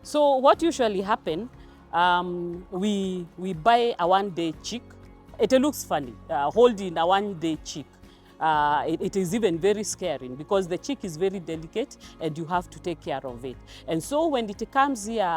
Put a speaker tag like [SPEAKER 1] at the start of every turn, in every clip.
[SPEAKER 1] So what usually happen, we buy a 1-day chick. It looks funny, holding a 1-day chick. It is even very scary because the chick is very delicate and you have to take care of it. And so when it comes here,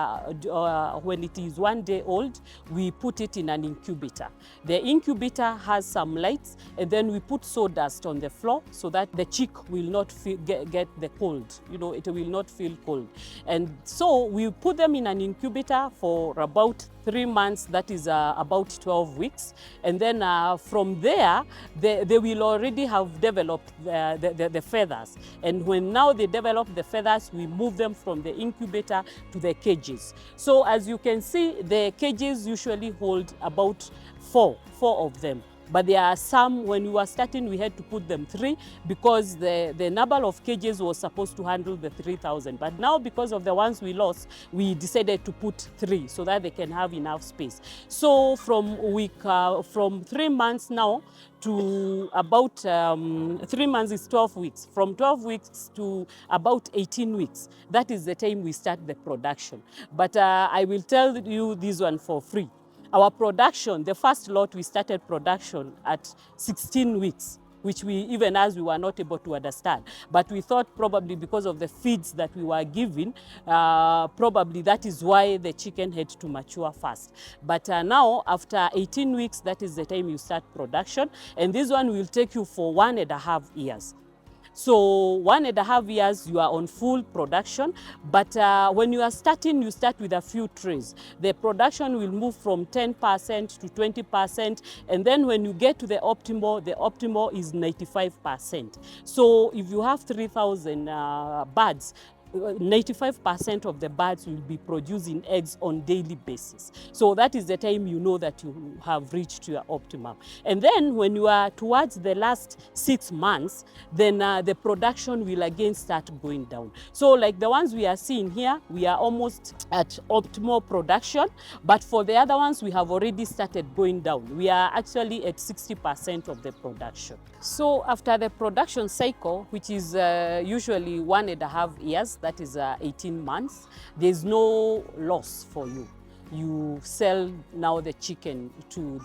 [SPEAKER 1] when it is 1 day old, we put it in an incubator. The incubator has some lights, and then we put sawdust on the floor so that the chick will not get the cold. You know, it will not feel cold. And so we put them in an incubator for about 3 months, that is about 12 weeks. And then from there, they will already have developed the feathers. And when now they develop the feathers, we move them from the incubator to the cages. So as you can see, the cages usually hold about four of them. But there are some, when we were starting, we had to put them 3 because the number of cages was supposed to handle the 3,000. But now, because of the ones we lost, we decided to put 3 so that they can have enough space. So from 3 months now to about 3 months is 12 weeks. From 12 weeks to about 18 weeks, that is the time we start the production. But I will tell you this one for free. Our production, the first lot, we started production at 16 weeks, which we, even as we were not able to understand. But we thought probably because of the feeds that we were giving, probably that is why the chicken had to mature fast. But now, after 18 weeks, that is the time you start production. And this one will take you for 1.5 years. So 1.5 years, you are on full production. But when you are starting, you start with a few trays. The production will move from 10% to 20. And then when you get to the optimal is 95%. So if you have 3,000 birds, 95% of the birds will be producing eggs on daily basis. So that is the time you know that you have reached your optimum. And then when you are towards the last 6 months, then the production will again start going down. So like the ones we are seeing here, we are almost at optimal production, but for the other ones, we have already started going down. We are actually at 60% of the production. So after the production cycle, which is usually 1.5 years, that is 18 months, there's no loss for you. You sell now the chicken to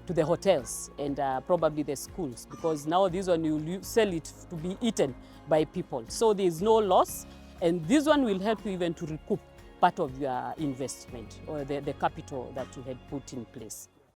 [SPEAKER 1] the hotels and probably the schools, because now this one you sell it to be eaten by people. So there's no loss, and this one will help you even to recoup part of your investment or the capital that you had put in place.